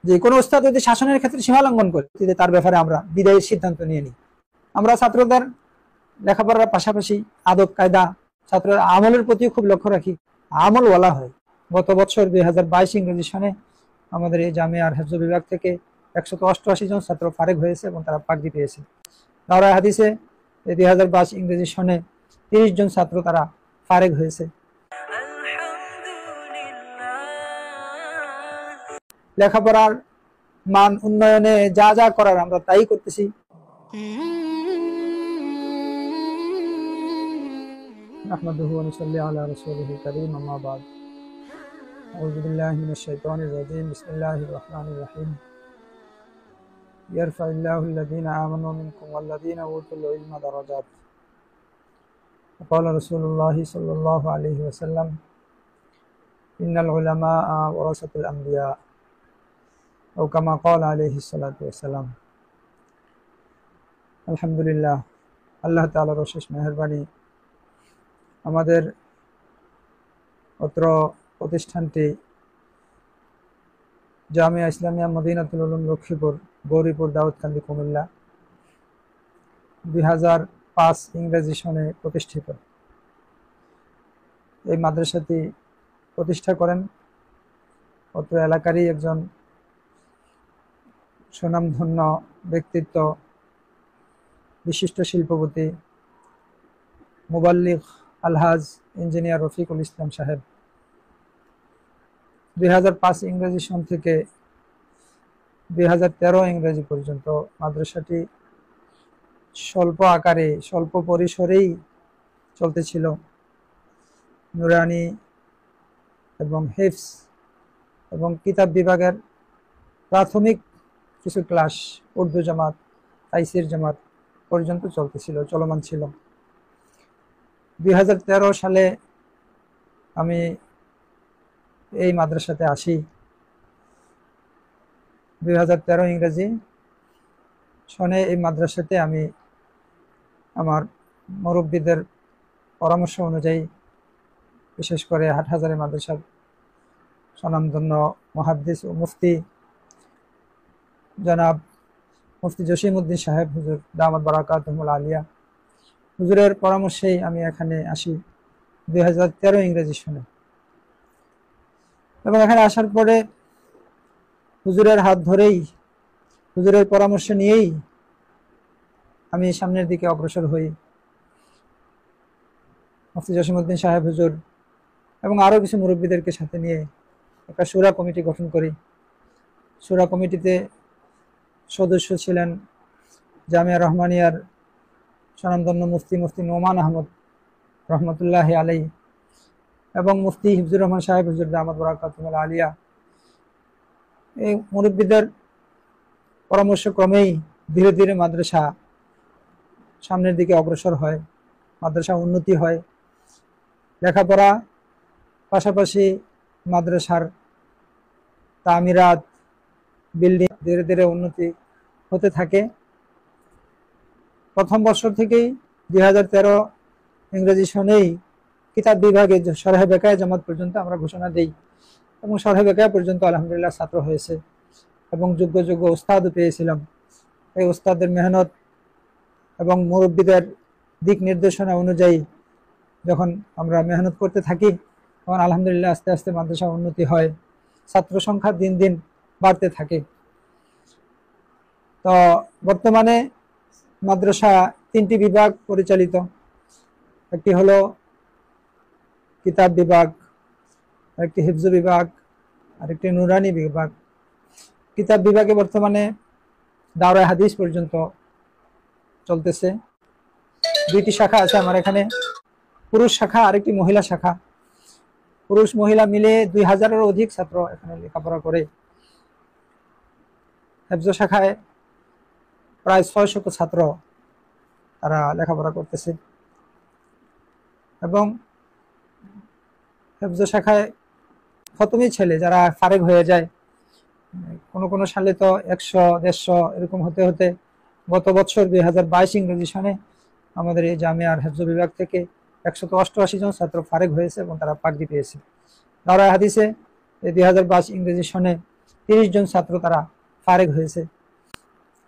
যে কোনো ওস্তাদ যদি শাসনের ক্ষেত্রে সীমা লঙ্ঘন করে তার ব্যাপারে আমরা বিদায়ের সিদ্ধান্ত নিয়ে নিই। আমরা ছাত্রদের লেখাপড়ার পাশাপাশি আদব কায়দা ছাত্রের আমলের প্রতি খুব লক্ষ্য রাখি, আমল বলা হয়। গত বছর 2022 ইংরেজি সনে আমাদের এই জামিয়ার হেফজ বিভাগ থেকে 188 জন ছাত্র ফারেক হয়েছে এবং তারা পাগড়ি পেয়েছে। দাওরায়ে হাদিসে 2022 ইংরেজি সনে 30 জন ছাত্র তারা ফারেক হয়েছে। লেখাপড়ার মান উন্নয়নে যা যা করার আমরা তাই করতেছি। নাহমাদুহু ওয়া নুসাল্লি আলা রাসূলিহিল কারীম, আম্মা বা'দ। আউযু বিল্লাহি মিনাশ শাইতানির রাজীম। বিসমিল্লাহির রাহমানির রাহিম। ইয়ারফা'ুল্লাহুল্লাযীনা আমানু মিনকুম ওয়াল্লাযীনা উতুল ইলমা দারাজাত। ক্বালা রাসূলুল্লাহি সাল্লাল্লাহু আলাইহি ওয়াসাল্লাম, ইন্নাল উলামা'a ওয়ারাসাতুল আমবিয়া, ও কামা ক্বালা আলাইহিস সালাতু ওয়াসসালাম। আলহামদুলিল্লাহ, আল্লাহ তাআলার অশেষ মেহেরবানি, আমাদের অত্র প্রতিষ্ঠানটি জামিয়া ইসলামিয়া মদিনাতুল উলুম লক্ষ্মীপুর, গৌরীপুর, দাউদকান্দি, কুমিল্লা 2005 ইংরেজি সনে প্রতিষ্ঠিত। এই মাদ্রাসাটি প্রতিষ্ঠা করেন অত্র এলাকারই একজন সুনামধন্য ব্যক্তিত্ব, বিশিষ্ট শিল্পপতি, মুবাল্লিগ আলহাজ ইঞ্জিনিয়ার রফিকুল ইসলাম সাহেব। 2005 ইংরেজি সন থেকে 2013 ইংরেজি পর্যন্ত মাদ্রাসাটি স্বল্প আকারে, স্বল্প পরিসরেই চলতেছিল। নুরানি এবং হিফজ এবং কিতাব বিভাগের প্রাথমিক কিছু ক্লাস উর্দু জামাত, তাইসির জামাত পর্যন্ত চলতেছিল, চলমান ছিল। 2013 সালে আমি এই মাদ্রাসাতে আসি। 2013 ইংরেজি সনে এই মাদ্রাসাতে আমি আমার মুরব্বীদের পরামর্শ অনুযায়ী, বিশেষ করে হাটহাজারী মাদ্রাসার স্বনামধন্য মুহাদ্দিস ও মুফতি জনাব মুফতি জসিমউদ্দিন সাহেব হুজুর দামাত বারাকাতুহুল আলিয়া হুজুরের পরামর্শেই আমি এখানে আসি 2013 ইংরেজি সনে। এবং এখানে আসার পরে হুজুরের হাত ধরেই, হুজুরের পরামর্শ নিয়েই আমি সামনের দিকে অগ্রসর হই। মুফতি জসিমউদ্দিন সাহেব হুজুর এবং আরও কিছু মুরব্বীদেরকে সাথে নিয়ে একটা শুরা কমিটি গঠন করি। শুরা কমিটিতে সদস্য ছিলেন জামিয়া রহমানিয়ার স্বনামধন্য মুফতি নোমান আহমদ রহমতুল্লাহি আলাইহি এবং মুফতি হিফজুর রহমান সাহেব হুজুর দামাত বারাকাতুহুল আলিয়া। এই মুরব্বীদের পরামর্শ ক্রমেই ধীরে ধীরে মাদ্রাসা সামনের দিকে অগ্রসর হয়, মাদ্রাসা উন্নতি হয়। লেখাপড়া পাশাপাশি মাদ্রাসার তামিরাত, বিল্ডিং ধীরে ধীরে উন্নতি হতে থাকে। প্রথম বছর থেকেই 2013 ইংরেজি সনেই কিতাব বিভাগে শরহে বেকায়ে জামাত পর্যন্ত আমরা ঘোষণা দিই এবং শরহে বেকায়ে পর্যন্ত আলহামদুলিল্লাহ ছাত্র হয়েছে এবং যোগ্য যোগ্য ওস্তাদও পেয়েছিলাম। এই ওস্তাদের মেহনত এবং মুরব্বীদের দিক নির্দেশনা অনুযায়ী যখন আমরা মেহনত করতে থাকি তখন আলহামদুলিল্লাহ আস্তে আস্তে মাদ্রাসা উন্নতি হয়, ছাত্র সংখ্যা দিন দিন বাড়তে থাকে। তো বর্তমানে মাদ্রাসা 3টি বিভাগ পরিচালিত। একটি হলো কিতাব বিভাগ, আরেকটি হিফজ বিভাগ, আরেকটি নুরানি বিভাগ। কিতাব বিভাগে বর্তমানে দাওরায়ে হাদিস পর্যন্ত চলতেছে। 2টি শাখা আছে আমার এখানে, পুরুষ শাখা আরেকটি মহিলা শাখা। পুরুষ মহিলা মিলে 2000-এরও অধিক ছাত্র এখানে লেখাপড়া করে। হিফজ শাখায় প্রায় 600 ছাত্র তারা লেখাপড়া করতেছে এবং হিফজ শাখায় খতমি ছেলে যারা ফারেক হয়ে যায়, কোনো সালে তো 100-150 এরকম হতে হতে গত বছর 2022 ইংরেজি সনে আমাদের এই জামিয়ার হেফজ বিভাগ থেকে 188 জন ছাত্র ফারেক হয়েছে এবং তারা পাগড়ি পেয়েছে। দাওরায়ে হাদিসে 2022 ইংরেজি সনে 30 জন ছাত্র তারা ফারেগ হয়েছে।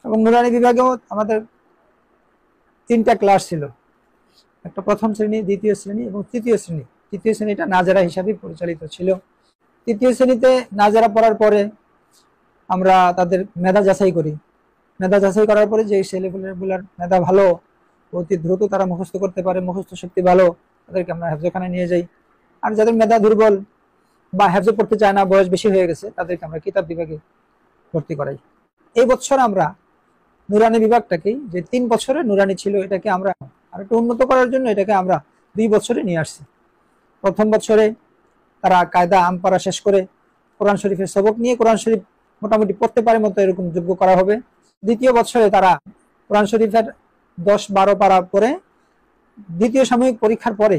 এবং নুরানি বিভাগেও আমাদের 3টা ক্লাস ছিল, একটা প্রথম শ্রেণী, দ্বিতীয় শ্রেণী এবং তৃতীয় শ্রেণী। তৃতীয় শ্রেণীটা নাজারা হিসাবে পরিচালিত ছিল। তৃতীয় শ্রেণীতে নাজারা পড়ার পরে আমরা তাদের মেধা যাচাই করি। মেধা যাচাই করার পরে যে ছেলেগুলার মেধা ভালো, অতি দ্রুত তারা মুখস্থ করতে পারে, মুখস্থ শক্তি ভালো, তাদেরকে আমরা হেফজখানায় নিয়ে যাই। আর যাদের মেধা দুর্বল বা হেফজ পড়তে চায় না, বয়স বেশি হয়ে গেছে, তাদেরকে আমরা কিতাব বিভাগে ভর্তি করাই। এই বছর আমরা নুরানি বিভাগটাকে, যে 3 বছরে নুরানি ছিল, এটাকে আমরা আর একটু উন্নত করার জন্য এটাকে আমরা 2 বছরে নিয়ে আসছি। প্রথম বছরে তারা কায়দা আমপারা শেষ করে কোরআন শরীফের সবক নিয়ে কোরআন শরীফ মোটামুটি পড়তে পারে মতো এরকম যোগ্য করা হবে। দ্বিতীয় বছরে তারা কোরআন শরীফের 10-12 পারা পরে দ্বিতীয় সাময়িক পরীক্ষার পরে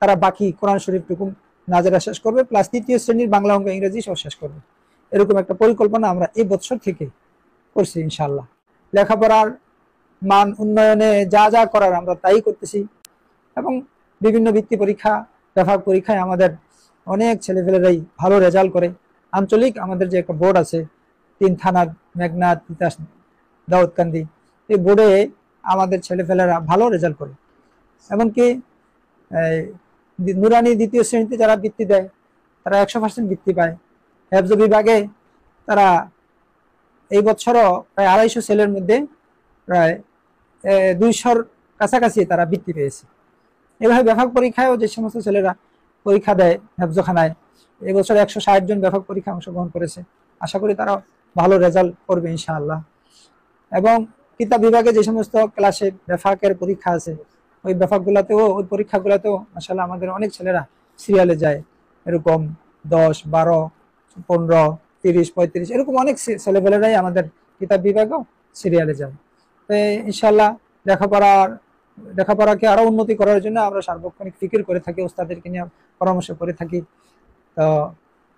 তারা বাকি কোরআন শরীফটুকু নাজারা শেষ করবে, প্লাস তৃতীয় শ্রেণীর বাংলা, অঙ্ক, ইংরেজি সব শেষ করবে। এরকম একটা পরিকল্পনা আমরা এই বছর থেকে করছি ইনশাআল্লাহ। লেখাপড়ার মান উন্নয়নে যা যা করার আমরা তাই করতেছি। এবং বিভিন্ন বৃত্তি পরীক্ষা, বিভাগ পরীক্ষায় আমাদের অনেক ছেলেপেলেরাই ভালো রেজাল্ট করে। আঞ্চলিক আমাদের যে একটা বোর্ড আছে, 3 থানার, মেঘনাথ, তিতাস, দাউদকান্দি, এই বোর্ডে আমাদের ছেলেপেলেরা ভালো রেজাল্ট করে। এমনকি নুরানি দ্বিতীয় শ্রেণীতে যারা বৃত্তি দেয় তারা 100% বৃত্তি পায়। হেফজ বিভাগে তারা এই বছরও প্রায় 250 ছেলের মধ্যে প্রায় 200-র কাছাকাছি তারা বৃত্তি পেয়েছে। এভাবে বিভাগ পরীক্ষায়ও যে সমস্ত ছেলেরা পরীক্ষা দেয় হেফজখানায়, এবছর 160 জন বিভাগ পরীক্ষায় অংশগ্রহণ করেছে। আশা করি তারা ভালো রেজাল্ট করবে ইনশাআল্লাহ। এবং কিতাব বিভাগে যে সমস্ত ক্লাসে বিভাগের পরীক্ষা আছে, ওই বিভাগগুলোতেও, ওই পরীক্ষাগুলোতেও মাশাআল্লাহ আমাদের অনেক ছেলেরা সিরিয়ালে যায়। এরকম 10, 12, 15, 30, 35 এরকম অনেক ছেলেপেলেরাই আমাদের কিতাব বিভাগেও সিরিয়ালে যায়। তো ইনশাআল্লাহ লেখাপড়াকে আরো উন্নতি করার জন্য আমরা সার্বক্ষণিক ফিকির করে থাকি, ওস্তাদেরকে নিয়ে পরামর্শ করে থাকি। তো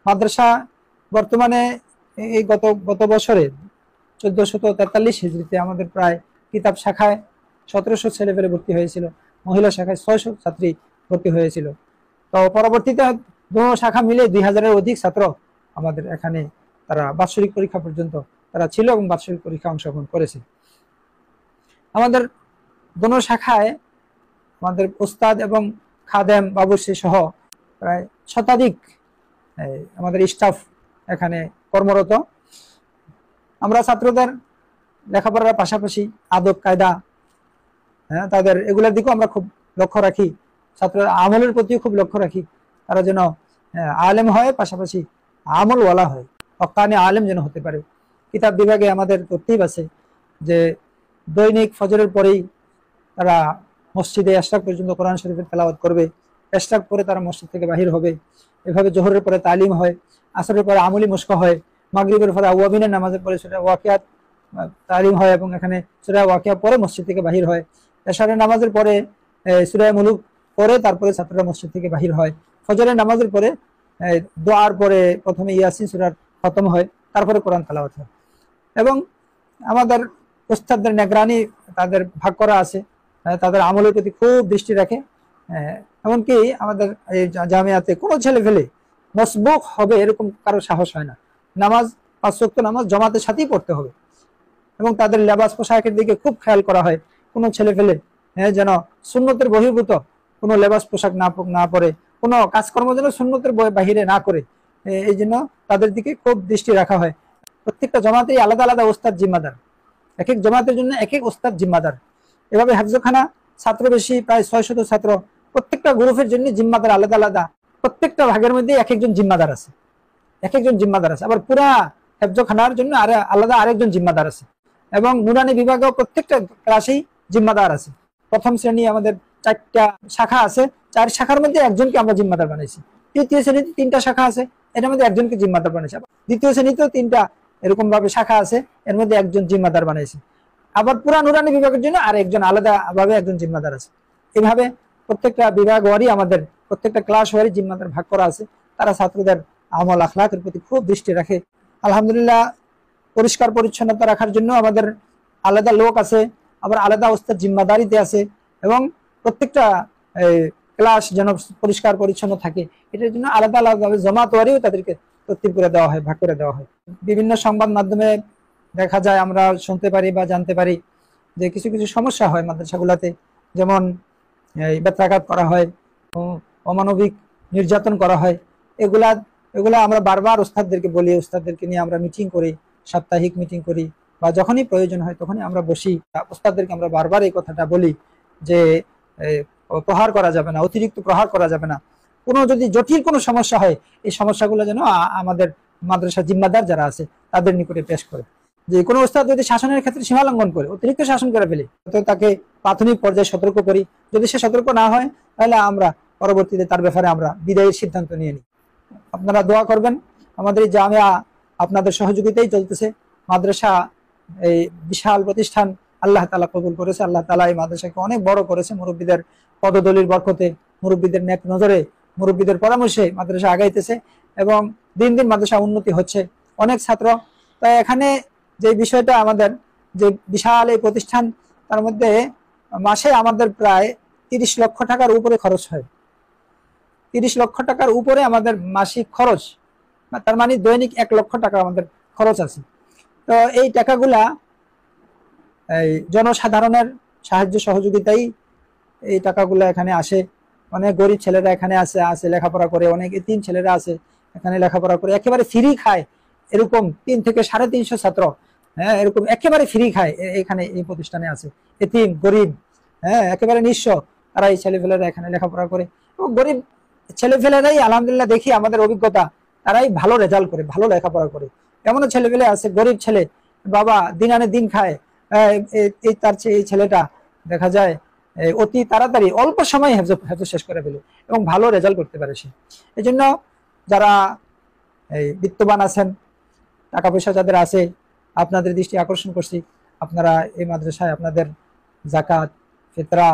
মাদ্রাসা বর্তমানে এই গত বছরে 1443 হিজরিতে আমাদের প্রায় কিতাব শাখায় 1700 ছেলেপেলে ভর্তি হয়েছিল, মহিলা শাখায় 600 ছাত্রী ভর্তি হয়েছিল। তো পরবর্তীতে দুটো শাখা মিলে 2000-এর অধিক ছাত্র আমাদের এখানে তারা বাৎসরিক পরীক্ষা পর্যন্ত তারা ছিল এবং বাৎসরিক পরীক্ষা অংশগ্রহণ করেছে। আমাদের দোনো শাখায় আমাদের ওস্তাদ এবং খাদেম, বাবুর্চি সহ প্রায় শতাধিক আমাদের স্টাফ এখানে কর্মরত। আমরা ছাত্রদের লেখাপড়ার পাশাপাশি আদব কায়দা, তাদের এগুলোর দিকেও আমরা খুব লক্ষ্য রাখি। ছাত্রদের আমলের প্রতিও খুব লক্ষ্য রাখি, তারা যেন আলেম হয়, পাশাপাশি আমলওয়ালা হয়, হক্কানি আলেম যেন হতে পারে। কিতাব বিভাগে আমাদের তরতিব আছে যে দৈনিক ফজরের পরেই তারা মসজিদে এশরাক পর্যন্ত কোরআন শরীফের তেলাওয়াত করবে, এশরাক পরে তারা মসজিদ থেকে বাহির হবে। এভাবে জোহরের পরে তালিম হয়, আসরের পরে আমলি মুশক হয়, মাগরিবের পরে আওয়াবিনের নামাজের পরে সূরা ওয়াকিয়াত তালিম হয় এবং এখানে সূরা ওয়াকিয়া পরে মসজিদ থেকে বাহির হয়। এশারের নামাজের পরে সূরা মুলুক পরে তারপরে ছাত্ররা মসজিদ থেকে বাহির হয়। ফজরের নামাজের পরে দোয়ার পরে প্রথমে ইয়াসিন সূরার খতম হয়, তারপরে কোরআন তেলাওয়াত হয়। এবং আমাদের ওস্তাদদের নিগরানি তাদের ভাগ করা আছে, তাদের আমলের প্রতি খুব দৃষ্টি রাখে। এমনকি আমাদের এই জামিয়াতে কোনো ছেলে ফেলে মসবুক হবে এরকম কারো সাহস হয় না। নামাজ 5 ওয়াক্ত নামাজ জামাতের সাথেই পড়তে হবে এবং তাদের লেবাস পোশাকের দিকে খুব খেয়াল করা হয়। কোনো ছেলে ফেলে যেন সুন্নতের বহির্ভূত কোনো লেবাস পোশাক না পরে, কোনো কাজকর্ম যেন সুন্নতের বাহিরে না করে, এই জন্য তাদের দিকে খুব দৃষ্টি রাখা হয়। প্রত্যেকটা জামাতেই আলাদা আলাদা ওস্তাদ জিম্মাদার, এক এক জামাতের জন্য এক এক ওস্তাদ জিম্মাদার। এভাবে হেফজখানা ছাত্র বেশি, প্রায় 600 ছাত্র, প্রত্যেকটা গ্রুপের জন্য জিম্মাদার আলাদা আলাদা। প্রত্যেকটা ভাগের মধ্যে এক একজন জিম্মাদার আছে, এক একজন জিম্মাদার আছে। আবার পুরা হেফজখানার জন্য আলাদা আরেকজন জিম্মাদার আছে। এবং নুরানি বিভাগেও প্রত্যেকটা ক্লাসেই জিম্মাদার আছে। প্রথম শ্রেণী আমাদের 4টা শাখা আছে, 4 শাখার মধ্যে একজনকে আমরা জিম্মাদার বানাইছি। তৃতীয় শ্রেণীতে 3টা শাখা আছে, এটার মধ্যে একজনকে জিম্মাদার বানাইছি। দ্বিতীয় শ্রেণীতেও 3টা এরকম ভাবে শাখা আছে, এর মধ্যে একজন জিম্মাদার বানাইছি। আবার পুরা নুরানি বিভাগের জন্য আর একজন আলাদা ভাবে একজন জিম্মাদার আছে। এভাবে প্রত্যেকটা বিভাগ ওয়ারি আমাদের প্রত্যেকটা ক্লাস ওয়ারি জিম্মাদার ভাগ করা আছে। তারা ছাত্রদের আমল আখলাকের প্রতি খুব দৃষ্টি রাখে। আলহামদুলিল্লাহ, পরিষ্কার পরিচ্ছন্নতা রাখার জন্য আমাদের আলাদা লোক আছে, আবার আলাদা ওস্তাদ জিম্মাদারিতে আছে। এবং প্রত্যেকটা ক্লাস যেন পরিষ্কার পরিচ্ছন্ন থাকে, এটার জন্য আলাদা আলাদাভাবে জামাত ওয়ারিও তাদেরকে তরতিব করে দেওয়া হয়, ভাগ করে দেওয়া হয়। বিভিন্ন সংবাদ মাধ্যমে দেখা যায়, আমরা শুনতে পারি বা জানতে পারি যে কিছু কিছু সমস্যা হয় মাদ্রাসাগুলোতে, যেমন বেত্রাঘাত করা হয়, অমানবিক নির্যাতন করা হয়। এগুলা এগুলা আমরা বারবার ওস্তাদদেরকে বলি, ওস্তাদদেরকে নিয়ে আমরা মিটিং করি, সাপ্তাহিক মিটিং করি, বা যখনই প্রয়োজন হয় তখনই আমরা বসি। ওস্তাদদেরকে আমরা বারবার এই কথাটা বলি যে প্রহার করা যাবে না, অতিরিক্ত প্রহার করা যাবে না। কোনো যদি জটিল কোনো সমস্যা হয়, এই সমস্যাগুলো যেন আমাদের মাদ্রাসা জিম্মাদার যারা আছে তাদের নিকটে পেশ করে। যে কোনো ওস্তাদ যদি শাসনের ক্ষেত্রে সীমা লঙ্ঘন করে, অতিরিক্ত শাসন করে ফেলে, তো তাকে প্রাথমিক পর্যায়ে সতর্ক করি। যদি সে সতর্ক না হয়, তাহলে আমরা পরবর্তীতে তার ব্যাপারে আমরা বিদায়ের সিদ্ধান্ত নিয়ে নিই। আপনারা দোয়া করবেন। আমাদের এই জামিয়া আপনাদের সহযোগিতাই চলতেছে। মাদ্রাসা এই বিশাল প্রতিষ্ঠান, আল্লাহ তাআলা কবুল করেছে। আল্লাহ তাআলা এই মাদ্রাসাকে অনেক বড় করেছে। মুরব্বীদের পদদলির বরকতে, মুরব্বীদের নেক নজরে, মুরব্বীদের পরামর্শে মাদ্রাসা আগাইতেছে এবং দিন দিন মাদ্রাসা উন্নতি হচ্ছে। অনেক ছাত্র, তাই এখানে যে বিষয়টা আমাদের যে বিশাল এই প্রতিষ্ঠান, তার মধ্যে মাসে আমাদের প্রায় 30 লক্ষ টাকার উপরে খরচ হয়। 30 লক্ষ টাকার উপরে আমাদের মাসিক খরচ, তার মানে দৈনিক 1 লক্ষ টাকা আমাদের খরচ আছে। তো এই টাকাগুলা এই জনসাধারণের সাহায্য সহযোগিতাই এই টাকাগুলো এখানে আসে। অনেক গরিব ছেলেরা এখানে আসে লেখাপড়া করে, অনেক এতিম ছেলেরা আছে এখানে লেখাপড়া করে, একেবারে ফ্রি খায়। এরকম 3 থেকে 350 ছাত্র, হ্যাঁ, এরকম একেবারে ফ্রি খায় এখানে এই প্রতিষ্ঠানে আছে। এতিম, গরিব, হ্যাঁ, একেবারে নিঃস্ব, তারা এই ছেলেপেলেরা এখানে লেখাপড়া করে। এবং গরিব ছেলেপেলেরাই আলহামদুলিল্লাহ দেখি আমাদের অভিজ্ঞতা, তারাই ভালো রেজাল্ট করে, ভালো লেখাপড়া করে। এমনও ছেলেপেলে আছে, গরিব ছেলে, বাবা দিন আনে দিন খায়, তার চেয়ে এই ছেলেটা দেখা যায় অতি তাড়াতাড়ি অল্প সময় হেফজ শেষ করে ফেলে এবং ভালো রেজাল্ট করতে পারে সে। এই জন্য যারা এই বিত্তবান আছেন, টাকা পয়সা যাদের আছে, আপনাদের দৃষ্টি আকর্ষণ করছি, আপনারা এই মাদ্রাসায় আপনাদের জাকাত, ফিতরা,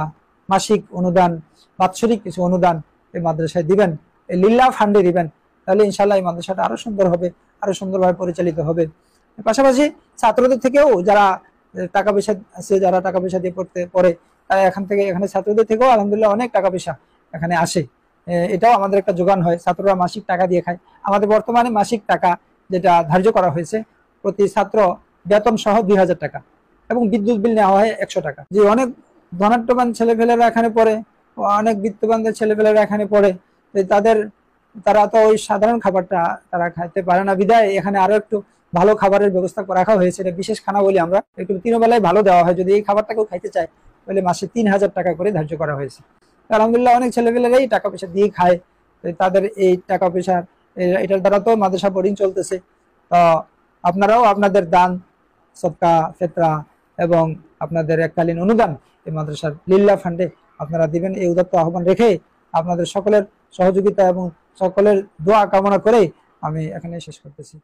মাসিক অনুদান, বাৎসরিক কিছু অনুদান এই মাদ্রাসায় দিবেন, এই লিল্লাহ ফান্ডে দিবেন। তাহলে ইনশাআল্লাহ এই মাদ্রাসাটা আরো সুন্দর হবে, আরো সুন্দরভাবে পরিচালিত হবে। পাশাপাশি ছাত্রদের থেকেও যারা টাকা পয়সা আছে, যারা টাকা পয়সা দিয়ে পড়ে, তারা এখানে ছাত্রদের থেকেও আলহামদুলিল্লাহ অনেক টাকা পয়সা এখানে আসে। এটাও আমাদের একটা যোগান হয়। ছাত্ররা মাসিক টাকা দিয়ে খায়। আমাদের বর্তমানে মাসিক টাকা যেটা ধার্য করা হয়েছে, প্রতি ছাত্র বেতন সহ 2000 টাকা এবং বিদ্যুৎ বিল নেওয়া হয় 100 টাকা। যে অনেক ধনাঢ্যবান ছেলেপেলেরা এখানে পড়ে, অনেক বিত্তবানদের ছেলেপেলেরা এখানে পড়ে, তারা তো ওই সাধারণ খাবারটা তারা খাইতে পারে না, বিধায় এখানে আরো একটু ভালো খাবারের ব্যবস্থা রাখা হয়েছে। এটা বিশেষ খানা বলি আমরা, একটু 3 বেলায় ভালো দেওয়া হয়। যদি এই খাবারটাকেও খাইতে চায় তাহলে মাসে 3000 টাকা করে ধার্য করা হয়েছে। আলহামদুলিল্লাহ অনেক ছেলেপেলেরাই টাকা পয়সা দিয়ে খায়। তাদের এই টাকা পয়সা, এটার দ্বারা তো মাদ্রাসা বোর্ডিং চলতেছে। তো আপনারাও আপনাদের দান, সদকা, ফিতরা এবং আপনাদের এককালীন অনুদান এই মাদ্রাসার লিল্লাহ ফান্ডে আপনারা দিবেন, এই উদাত্ত আহ্বান রেখে আপনাদের সকলের সহযোগিতা এবং সকলের দোয়া কামনা করে আমি এখানে শেষ করতেছি।